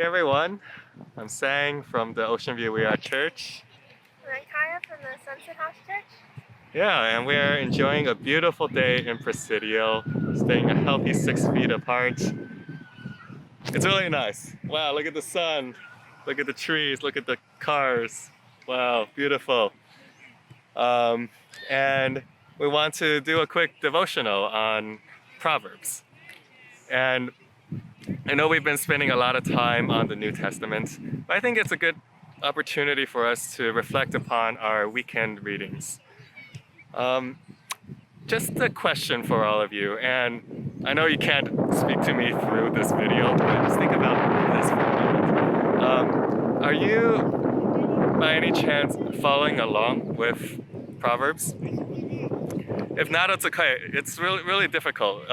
Hey everyone, I'm Sang from the Ocean View We Are Church. And I'm Kaia from the Sunset House Church. Yeah, and we are enjoying a beautiful day in Presidio, staying a healthy 6 feet apart. It's really nice. Wow, look at the sun, look at the trees, look at the cars. Wow, beautiful. Um, and we want to do a quick devotional on Proverbs. And I know we've been spending a lot of time on the New Testament, but I think it's a good opportunity for us to reflect upon our weekend readings. Um, just a question for all of you, and I know you can't speak to me through this video, but just think about this for a moment. Are you, by any chance, following along with Proverbs? If not, it's okay. It's really difficult.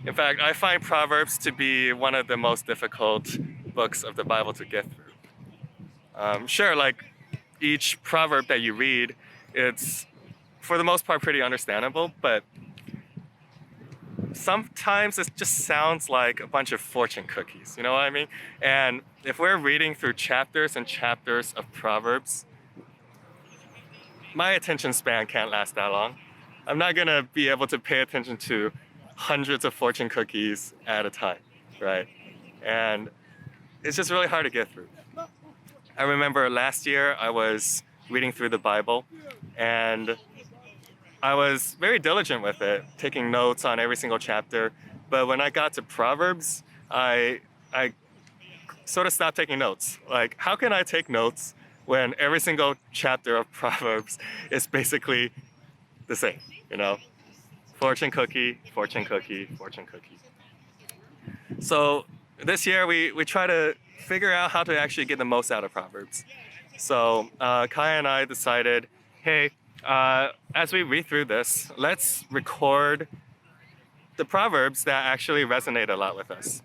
In fact, I find Proverbs to be one of the most difficult books of the Bible to get through. Sure, like each proverb that you read, it's for the most part pretty understandable, but sometimes it just sounds like a bunch of fortune cookies, you know what I mean? And if we're reading through chapters and chapters of Proverbs, my attention span can't last that long. I'm not gonna be able to pay attention to hundreds of fortune cookies at a time, right? And it's just really hard to get through. I remember last year I was reading through the Bible and I was very diligent with it, taking notes on every single chapter. But when I got to Proverbs, I sort of stopped taking notes. Like, how can I take notes when every single chapter of Proverbs is basically the same, you know? Fortune cookie, fortune cookie, fortune cookie. So this year we try to figure out how to actually get the most out of Proverbs. So Kaia and I decided, hey, as we read through this, let's record the Proverbs that actually resonate a lot with us.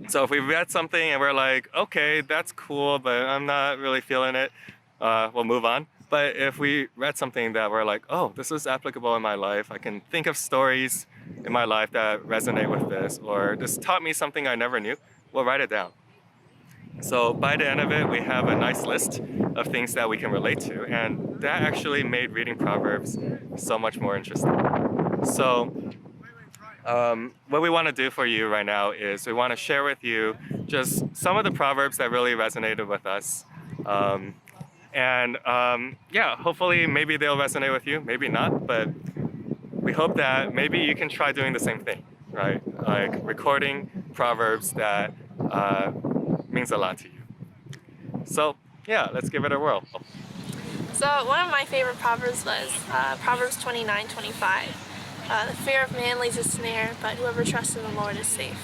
So if we read something and we're like, okay, that's cool, but I'm not really feeling it, we'll move on. But if we read something that we're like, oh, this is applicable in my life, I can think of stories in my life that resonate with this, or this taught me something I never knew, we'll write it down. So by the end of it, we have a nice list of things that we can relate to, and that actually made reading Proverbs so much more interesting. So what we want to do for you right now is we want to share with you just some of the Proverbs that really resonated with us. Yeah, hopefully maybe they'll resonate with you, maybe not, but we hope that maybe you can try doing the same thing, right? Like recording Proverbs that means a lot to you. So yeah, let's give it a whirl. So one of my favorite Proverbs was Proverbs 29:25. The fear of man lays a snare, but whoever trusts in the Lord is safe.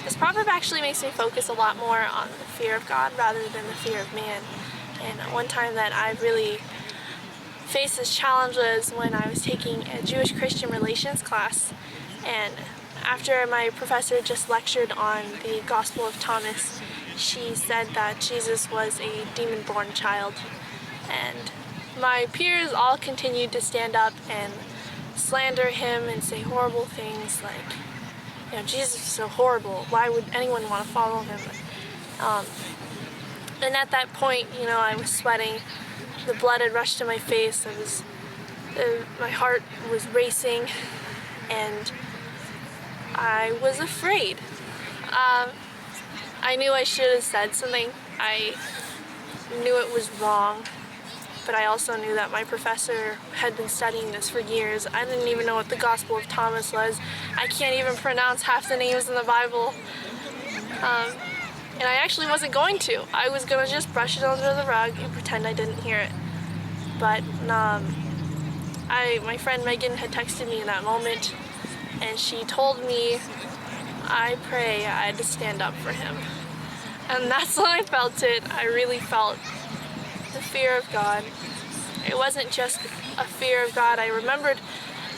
This proverb actually makes me focus a lot more on the fear of God rather than the fear of man. And one time that I really faced this challenge was when I was taking a Jewish-Christian relations class, and after my professor just lectured on the Gospel of Thomas, she said that Jesus was a demon-born child. And my peers all continued to stand up and slander him and say horrible things like, you know, Jesus is so horrible, why would anyone want to follow him? And at that point, you know, I was sweating, the blood had rushed to my face, my heart was racing, and I was afraid. I knew I should have said something. I knew it was wrong, but I also knew that my professor had been studying this for years. I didn't even know what the Gospel of Thomas was. I can't even pronounce half the names in the Bible. And I actually wasn't going to. I was going to just brush it under the rug and pretend I didn't hear it. But my friend Megan had texted me in that moment, and she told me, I pray I had to stand up for him. And that's when I felt it. I really felt the fear of God. It wasn't just a fear of God. I remembered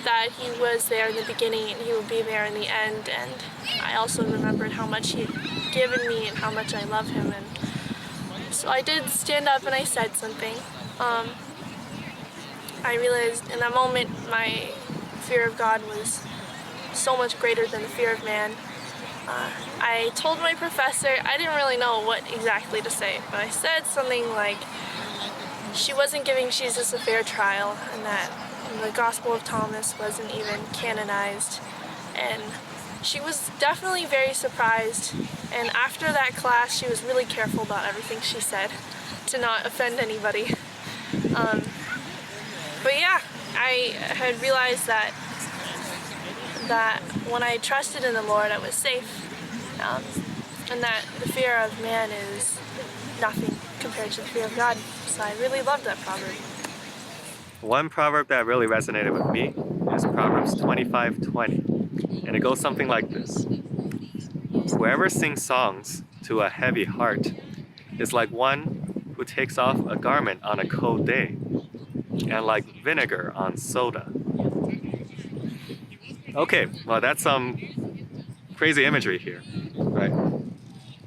that he was there in the beginning and he would be there in the end, and I also remembered how much he had given me and how much I love him. And so I did stand up and I said something. I realized in that moment my fear of God was so much greater than the fear of man, I told my professor, I didn't really know what exactly to say, but I said something like she wasn't giving Jesus a fair trial and that the Gospel of Thomas wasn't even canonized. And she was definitely very surprised, and after that class she was really careful about everything she said to not offend anybody. But yeah, I had realized that when I trusted in the Lord I was safe, and that the fear of man is nothing compared to the fear of God. So I really loved that proverb. One proverb that really resonated with me is Proverbs 25:20, and it goes something like this: whoever sings songs to a heavy heart is like one who takes off a garment on a cold day, and like vinegar on soda. Okay, well, that's some crazy imagery here, right?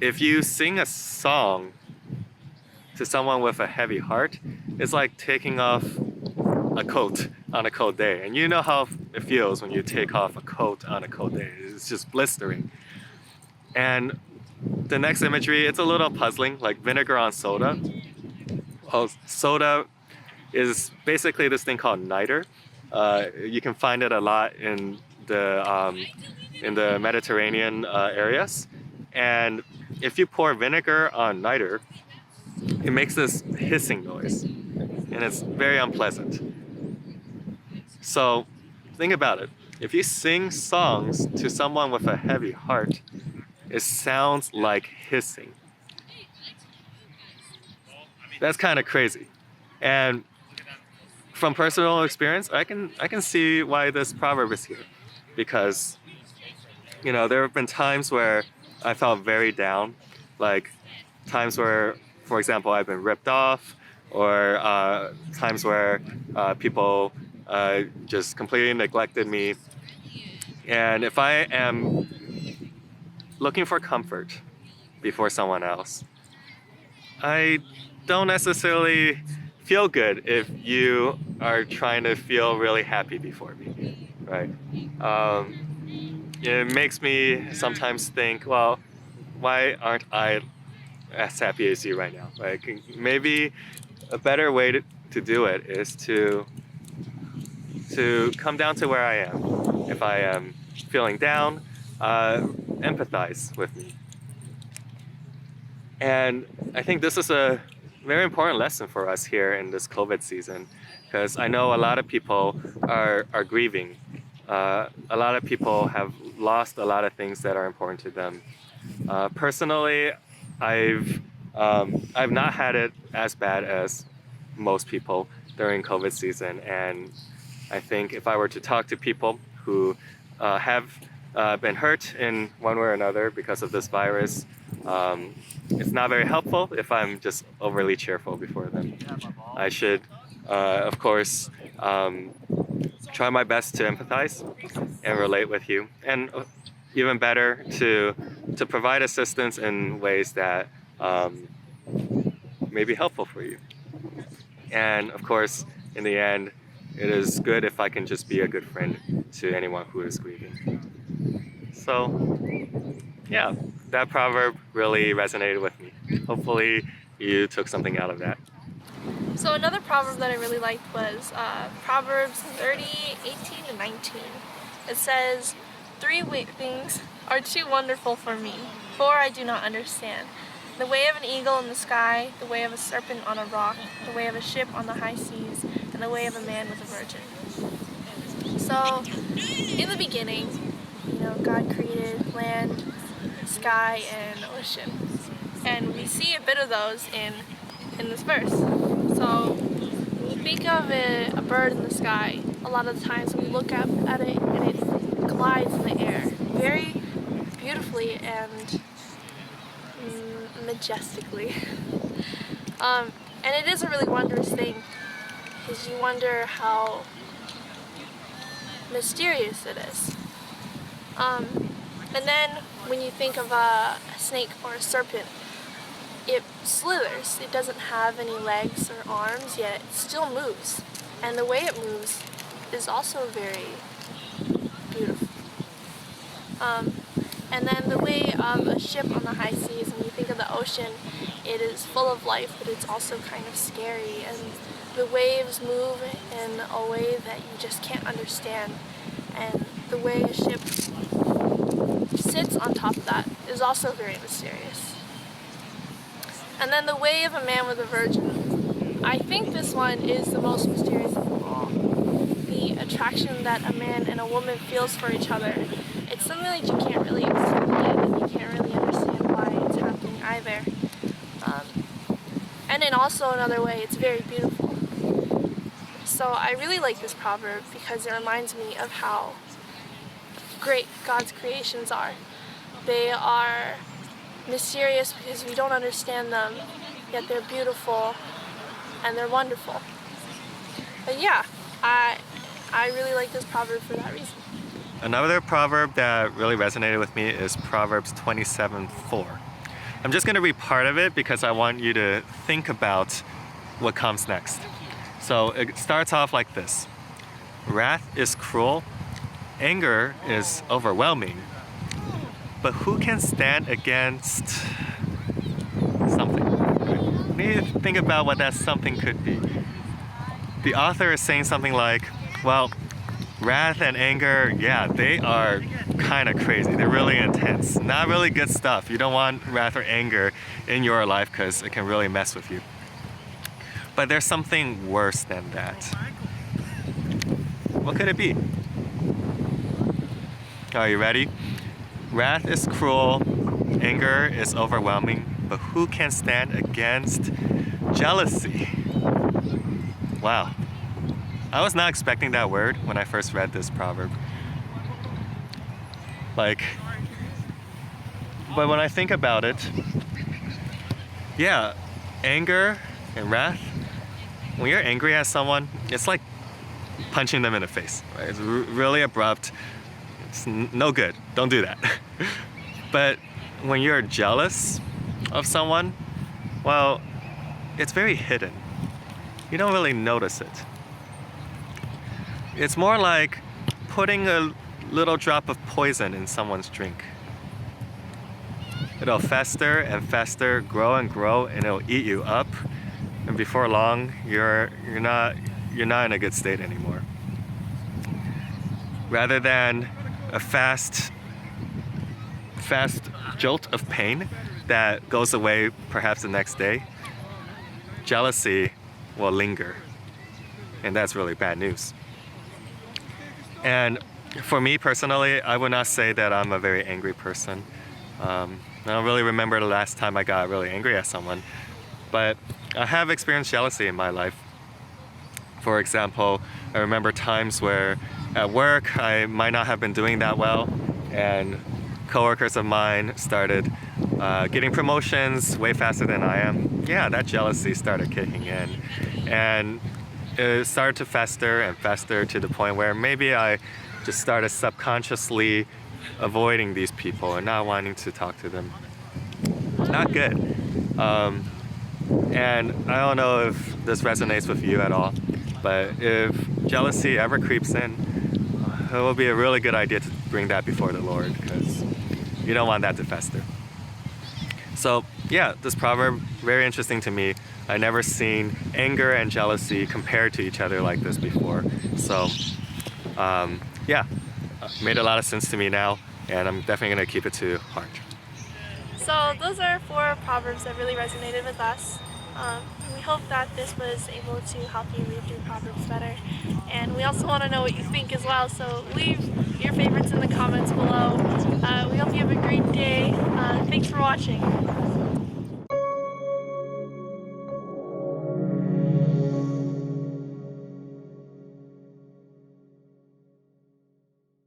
If you sing a song to someone with a heavy heart, it's like taking off a coat on a cold day. And you know how it feels when you take off a coat on a cold day. It's just blistering. And the next imagery, it's a little puzzling, like vinegar on soda. Well, soda is basically this thing called niter. You can find it a lot in the Mediterranean areas. And if you pour vinegar on niter, it makes this hissing noise, and it's very unpleasant. So think about it. If you sing songs to someone with a heavy heart, it sounds like hissing. That's kind of crazy. And from personal experience, I can see why this proverb is here. Because, there have been times where I felt very down, like times where, for example, I've been ripped off, or times where people just completely neglected me. And if I am looking for comfort before someone else, I don't necessarily feel good if you are trying to feel really happy before me, right? It makes me sometimes think, well, why aren't I as happy as you right now? Like, maybe a better way to do it is to come down to where I am. If I am feeling down, empathize with me. And I think this is a very important lesson for us here in this COVID season, because I know a lot of people are grieving. A lot of people have lost a lot of things that are important to them. Personally, I've not had it as bad as most people during COVID season, and I think if I were to talk to people who have been hurt in one way or another because of this virus, it's not very helpful if I'm just overly cheerful before them. I should, of course, try my best to empathize and relate with you, and even better, to provide assistance in ways that may be helpful for you. And of course, in the end, it is good if I can just be a good friend to anyone who is grieving. So, yeah, that proverb really resonated with me. Hopefully, you took something out of that. So another proverb that I really liked was Proverbs 30:18-19. It says, "Three things are too wonderful for me, four I do not understand. The way of an eagle in the sky, the way of a serpent on a rock, the way of a ship on the high seas, and the way of a man with a virgin." So, in the beginning, God created land, sky, and ocean. And we see a bit of those in this verse. So, when you think of a bird in the sky, a lot of the times we look up at it and it glides in the air very beautifully and majestically. And it is a really wondrous thing, because you wonder how mysterious it is. And then when you think of a snake or a serpent, it slithers. It doesn't have any legs or arms, yet it still moves. And the way it moves is also very beautiful. And then the way of a ship on the high seas, when you think of the ocean, it is full of life, but it's also kind of scary. And the waves move in a way that you just can't understand. And the way a ship sits on top of that is also very mysterious. And then the way of a man with a virgin. I think this one is the most mysterious of them all. The attraction that a man and a woman feels for each other. It's something that you can't really explain, and you can't really understand why it's happening either. And in also another way, it's very beautiful. So I really like this proverb because it reminds me of how great God's creations are. They are mysterious because we don't understand them, yet they're beautiful and they're wonderful. But yeah, I really like this proverb for that reason. Another proverb that really resonated with me is Proverbs 27:4. I'm just going to read part of it because I want you to think about what comes next. So it starts off like this. Wrath is cruel, anger is overwhelming, but who can stand against something? We need to think about what that something could be. The author is saying something like, well, wrath and anger, yeah, they are kind of crazy. They're really intense. Not really good stuff. You don't want wrath or anger in your life because it can really mess with you. But there's something worse than that. What could it be? Are you ready? Wrath is cruel, anger is overwhelming, but who can stand against jealousy? Wow. I was not expecting that word when I first read this proverb. But when I think about it, yeah, anger and wrath, when you're angry at someone, it's like punching them in the face, right? It's really abrupt. It's no good. Don't do that. But when you're jealous of someone, well, it's very hidden. You don't really notice it. It's more like putting a little drop of poison in someone's drink. It'll fester and fester, grow and grow, and it'll eat you up. And before long, you're not in a good state anymore. Rather than a fast jolt of pain that goes away perhaps the next day, jealousy will linger. And that's really bad news. And for me personally, I would not say that I'm a very angry person. I don't really remember the last time I got really angry at someone, but I have experienced jealousy in my life. For example, I remember times where at work I might not have been doing that well, and coworkers of mine started getting promotions way faster than I am. Yeah, that jealousy started kicking in, and it started to fester and fester to the point where maybe I just started subconsciously avoiding these people and not wanting to talk to them. Not good. And I don't know if this resonates with you at all, but if jealousy ever creeps in, it will be a really good idea to bring that before the Lord, because you don't want that to fester. So yeah, this proverb, very interesting to me. I never seen anger and jealousy compared to each other like this before. So yeah, made a lot of sense to me now, and I'm definitely gonna keep it to heart. So those are 4 proverbs that really resonated with us. We hope that this was able to help you read through Proverbs better. And we also want to know what you think as well, so leave your favorites in the comments below. We hope you have a great day. Thanks for watching.